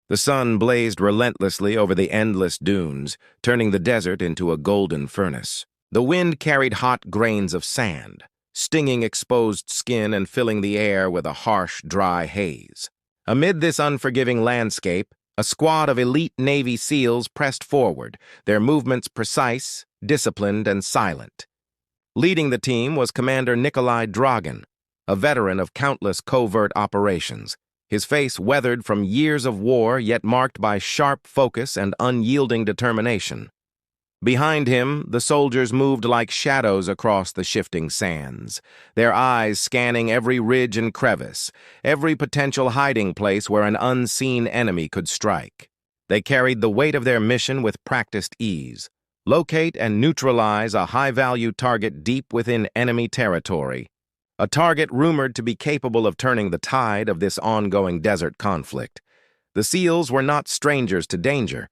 The sun blazed relentlessly over the endless dunes, turning the desert into a golden furnace. The wind carried hot grains of sand, stinging exposed skin and filling the air with a harsh, dry haze. Amid this unforgiving landscape, a squad of elite Navy SEALs pressed forward, their movements precise, disciplined, and silent. Leading the team was Commander Nikolai Dragan, a veteran of countless covert operations, his face weathered from years of war yet marked by sharp focus and unyielding determination. Behind him, the soldiers moved like shadows across the shifting sands, their eyes scanning every ridge and crevice, every potential hiding place where an unseen enemy could strike. They carried the weight of their mission with practiced ease. Locate and neutralize a high-value target deep within enemy territory, a target rumored to be capable of turning the tide of this ongoing desert conflict. The SEALs were not strangers to danger,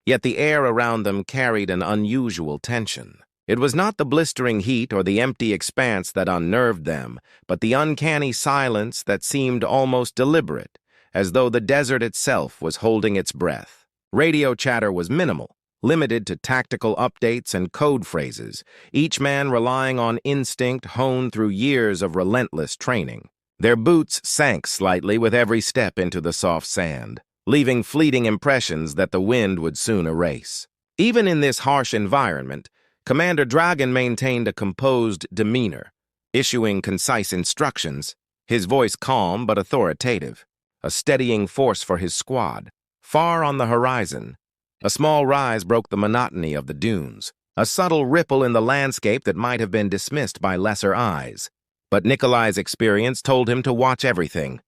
yet the air around them carried an unusual tension. It was not the blistering heat or the empty expanse that unnerved them, but the uncanny silence that seemed almost deliberate, as though the desert itself was holding its breath. Radio chatter was minimal, limited to tactical updates and code phrases, each man relying on instinct honed through years of relentless training. Their boots sank slightly with every step into the soft sand, leaving fleeting impressions that the wind would soon erase. Even in this harsh environment, Commander Dragan maintained a composed demeanor, issuing concise instructions, his voice calm but authoritative, a steadying force for his squad. Far on the horizon, a small rise broke the monotony of the dunes, a subtle ripple in the landscape that might have been dismissed by lesser eyes. But Nikolai's experience told him to watch everything.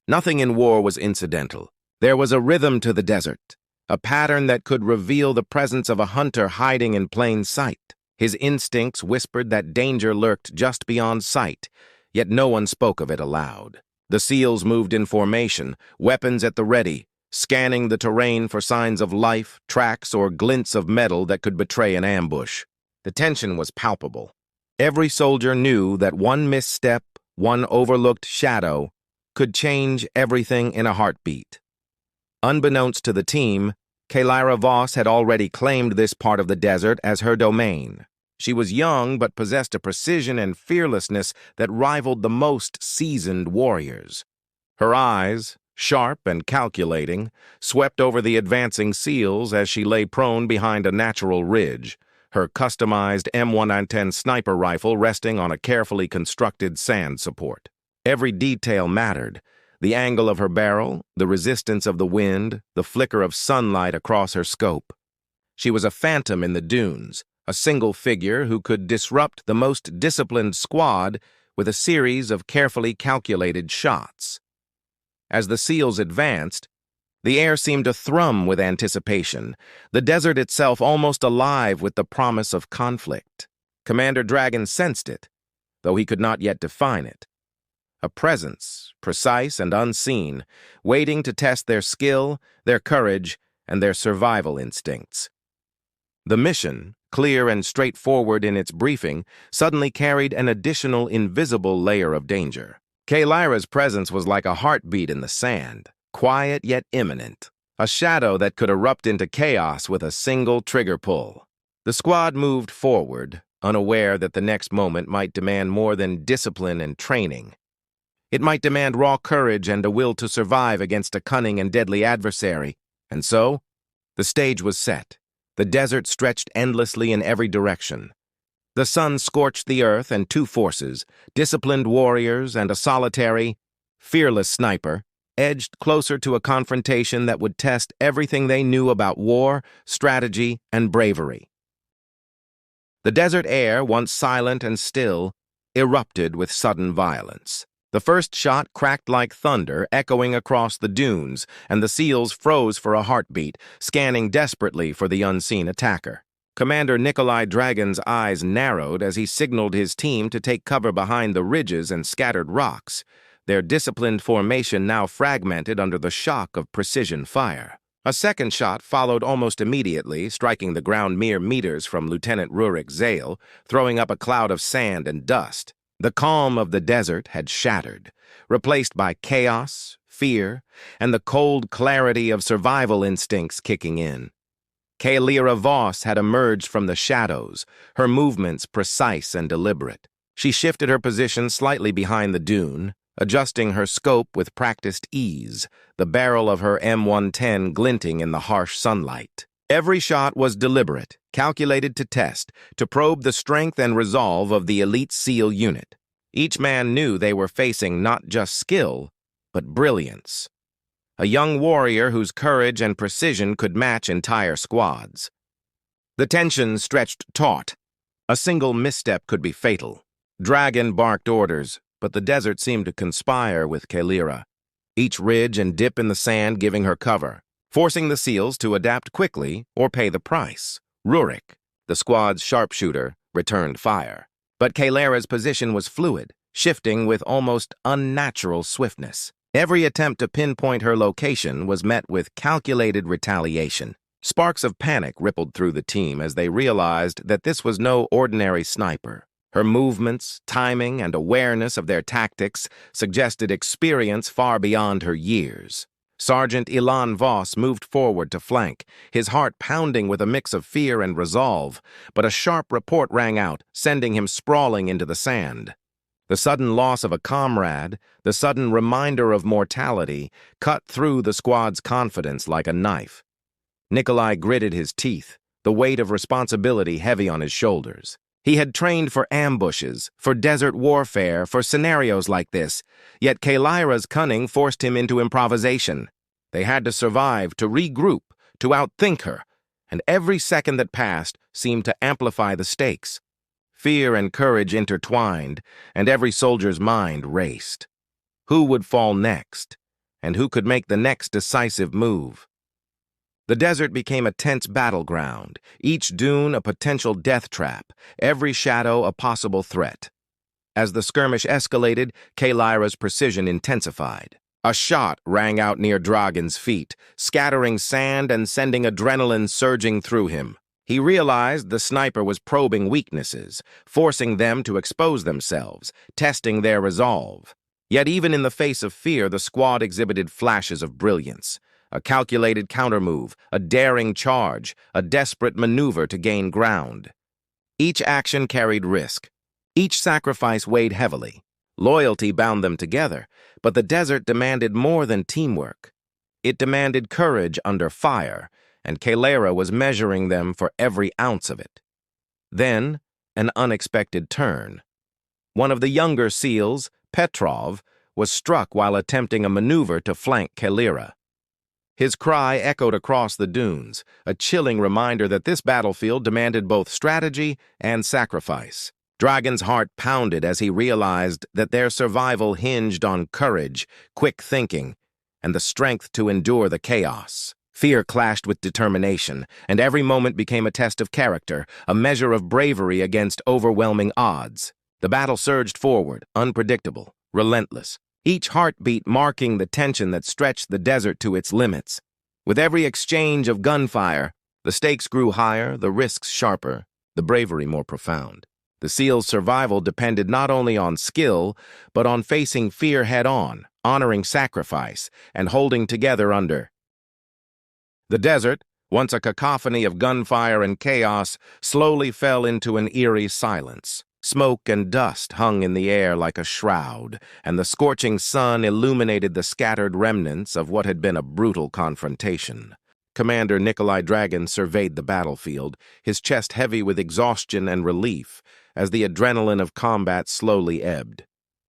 Nothing in war was incidental. There was a rhythm to the desert, a pattern that could reveal the presence of a hunter hiding in plain sight. His instincts whispered that danger lurked just beyond sight, yet no one spoke of it aloud. The SEALs moved in formation, weapons at the ready, scanning the terrain for signs of life, tracks, or glints of metal that could betray an ambush. The tension was palpable. Every soldier knew that one misstep, one overlooked shadow, could change everything in a heartbeat. Unbeknownst to the team, Kaylyra Voss had already claimed this part of the desert as her domain. She was young but possessed a precision and fearlessness that rivaled the most seasoned warriors. Her eyes, sharp and calculating, swept over the advancing SEALs as she lay prone behind a natural ridge, her customized M110 sniper rifle resting on a carefully constructed sand support. Every detail mattered: the angle of her barrel, the resistance of the wind, the flicker of sunlight across her scope. She was a phantom in the dunes, a single figure who could disrupt the most disciplined squad with a series of carefully calculated shots. As the SEALs advanced, the air seemed to thrum with anticipation, the desert itself almost alive with the promise of conflict. Commander Dragan sensed it, though he could not yet define it. A presence, precise and unseen, waiting to test their skill, their courage, and their survival instincts. The mission, clear and straightforward in its briefing, suddenly carried an additional invisible layer of danger. Kaylyra's presence was like a heartbeat in the sand, quiet yet imminent, a shadow that could erupt into chaos with a single trigger pull. The squad moved forward, unaware that the next moment might demand more than discipline and training. It might demand raw courage and a will to survive against a cunning and deadly adversary. And so, the stage was set. The desert stretched endlessly in every direction. The sun scorched the earth, and two forces, disciplined warriors and a solitary, fearless sniper, edged closer to a confrontation that would test everything they knew about war, strategy, and bravery. The desert air, once silent and still, erupted with sudden violence. The first shot cracked like thunder, echoing across the dunes, and the SEALs froze for a heartbeat, scanning desperately for the unseen attacker. Commander Nikolai Dragan's eyes narrowed as he signaled his team to take cover behind the ridges and scattered rocks, their disciplined formation now fragmented under the shock of precision fire. A second shot followed almost immediately, striking the ground mere meters from Lieutenant Rurik Zale, throwing up a cloud of sand and dust. The calm of the desert had shattered, replaced by chaos, fear, and the cold clarity of survival instincts kicking in. Kaelira Voss had emerged from the shadows, her movements precise and deliberate. She shifted her position slightly behind the dune, adjusting her scope with practiced ease, the barrel of her M110 glinting in the harsh sunlight. Every shot was deliberate, calculated to test, to probe the strength and resolve of the elite SEAL unit. Each man knew they were facing not just skill, but brilliance. A young warrior whose courage and precision could match entire squads. The tension stretched taut. A single misstep could be fatal. Dragon barked orders, but the desert seemed to conspire with Kaelira, each ridge and dip in the sand giving her cover, forcing the SEALs to adapt quickly or pay the price. Rurik, the squad's sharpshooter, returned fire. But Kaelira's position was fluid, shifting with almost unnatural swiftness. Every attempt to pinpoint her location was met with calculated retaliation. Sparks of panic rippled through the team as they realized that this was no ordinary sniper. Her movements, timing, and awareness of their tactics suggested experience far beyond her years. Sergeant Ilan Voss moved forward to flank, his heart pounding with a mix of fear and resolve, but a sharp report rang out, sending him sprawling into the sand. The sudden loss of a comrade, the sudden reminder of mortality, cut through the squad's confidence like a knife. Nikolai gritted his teeth, the weight of responsibility heavy on his shoulders. He had trained for ambushes, for desert warfare, for scenarios like this, yet Kaelira's cunning forced him into improvisation. They had to survive, to regroup, to outthink her, and every second that passed seemed to amplify the stakes. Fear and courage intertwined, and every soldier's mind raced. Who would fall next, and who could make the next decisive move? The desert became a tense battleground, each dune a potential death trap, every shadow a possible threat. As the skirmish escalated, Kaelira's precision intensified. A shot rang out near Dragon's feet, scattering sand and sending adrenaline surging through him. He realized the sniper was probing weaknesses, forcing them to expose themselves, testing their resolve. Yet even in the face of fear, the squad exhibited flashes of brilliance. A calculated countermove, a daring charge, a desperate maneuver to gain ground. Each action carried risk. Each sacrifice weighed heavily. Loyalty bound them together, but the desert demanded more than teamwork. It demanded courage under fire, and Kaelira was measuring them for every ounce of it. Then, an unexpected turn. One of the younger SEALs, Petrov, was struck while attempting a maneuver to flank Kaelira. His cry echoed across the dunes, a chilling reminder that this battlefield demanded both strategy and sacrifice. Dragon's heart pounded as he realized that their survival hinged on courage, quick thinking, and the strength to endure the chaos. Fear clashed with determination, and every moment became a test of character, a measure of bravery against overwhelming odds. The battle surged forward, unpredictable, relentless, each heartbeat marking the tension that stretched the desert to its limits. With every exchange of gunfire, the stakes grew higher, the risks sharper, the bravery more profound. The SEAL's survival depended not only on skill, but on facing fear head-on, honoring sacrifice, and holding together under. The desert, once a cacophony of gunfire and chaos, slowly fell into an eerie silence. Smoke and dust hung in the air like a shroud, and the scorching sun illuminated the scattered remnants of what had been a brutal confrontation. Commander Nikolai Dragon surveyed the battlefield, his chest heavy with exhaustion and relief, as the adrenaline of combat slowly ebbed.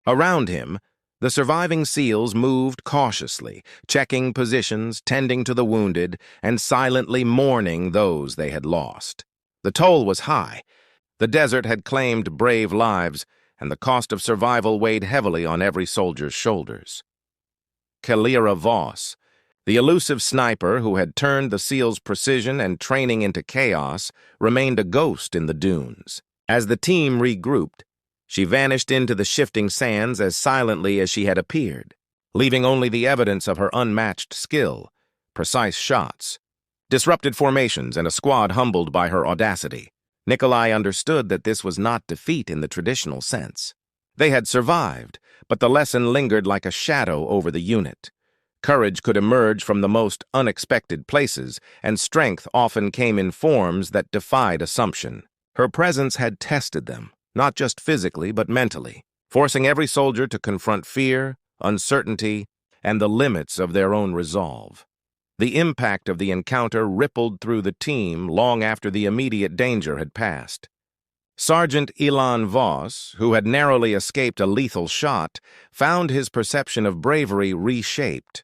Around him, the surviving SEALs moved cautiously, checking positions, tending to the wounded, and silently mourning those they had lost. The toll was high. The desert had claimed brave lives, and the cost of survival weighed heavily on every soldier's shoulders. Kaelira Voss, the elusive sniper who had turned the SEALs' precision and training into chaos, remained a ghost in the dunes. As the team regrouped, she vanished into the shifting sands as silently as she had appeared, leaving only the evidence of her unmatched skill, precise shots, disrupted formations, and a squad humbled by her audacity. Nikolai understood that this was not defeat in the traditional sense. They had survived, but the lesson lingered like a shadow over the unit. Courage could emerge from the most unexpected places, and strength often came in forms that defied assumption. Her presence had tested them, not just physically but mentally, forcing every soldier to confront fear, uncertainty, and the limits of their own resolve. The impact of the encounter rippled through the team long after the immediate danger had passed. Sergeant Elon Voss, who had narrowly escaped a lethal shot, found his perception of bravery reshaped.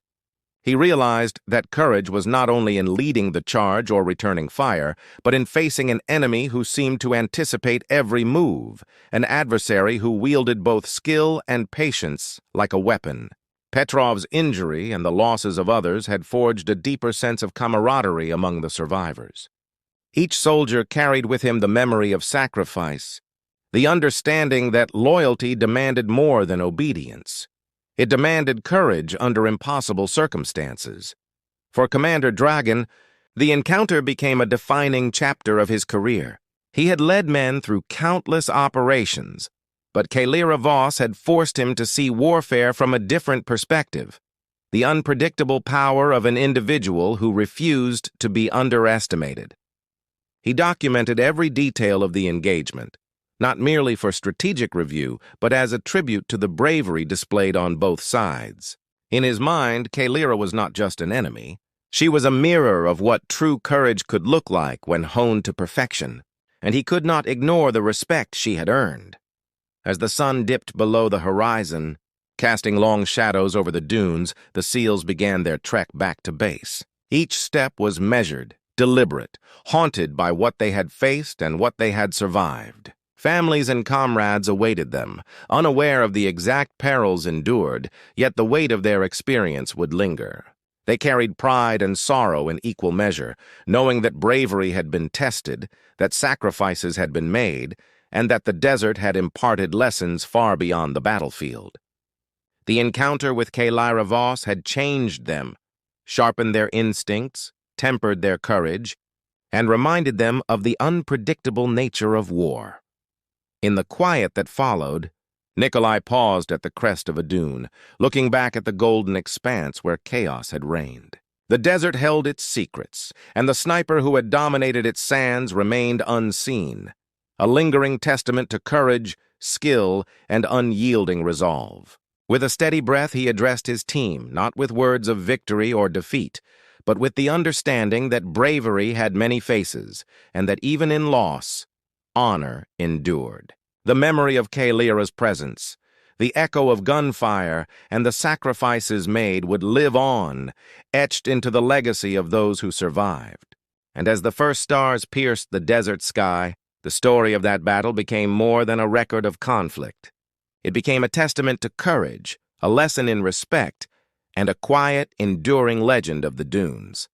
He realized that courage was not only in leading the charge or returning fire, but in facing an enemy who seemed to anticipate every move, an adversary who wielded both skill and patience like a weapon. Petrov's injury and the losses of others had forged a deeper sense of camaraderie among the survivors. Each soldier carried with him the memory of sacrifice, the understanding that loyalty demanded more than obedience. It demanded courage under impossible circumstances. For Commander Dragon, the encounter became a defining chapter of his career. He had led men through countless operations, but Kalira Voss had forced him to see warfare from a different perspective, the unpredictable power of an individual who refused to be underestimated. He documented every detail of the engagement, not merely for strategic review, but as a tribute to the bravery displayed on both sides. In his mind, Kalira was not just an enemy. She was a mirror of what true courage could look like when honed to perfection, and he could not ignore the respect she had earned. As the sun dipped below the horizon, casting long shadows over the dunes, the SEALs began their trek back to base. Each step was measured, deliberate, haunted by what they had faced and what they had survived. Families and comrades awaited them, unaware of the exact perils endured, yet the weight of their experience would linger. They carried pride and sorrow in equal measure, knowing that bravery had been tested, that sacrifices had been made, and that the desert had imparted lessons far beyond the battlefield. The encounter with Kalira Voss had changed them, sharpened their instincts, tempered their courage, and reminded them of the unpredictable nature of war. In the quiet that followed, Nikolai paused at the crest of a dune, looking back at the golden expanse where chaos had reigned. The desert held its secrets, and the sniper who had dominated its sands remained unseen, a lingering testament to courage, skill, and unyielding resolve. With a steady breath, he addressed his team, not with words of victory or defeat, but with the understanding that bravery had many faces, and that even in loss, honor endured. The memory of Kalira's presence, the echo of gunfire, and the sacrifices made would live on, etched into the legacy of those who survived. And as the first stars pierced the desert sky, the story of that battle became more than a record of conflict. It became a testament to courage, a lesson in respect, and a quiet, enduring legend of the dunes.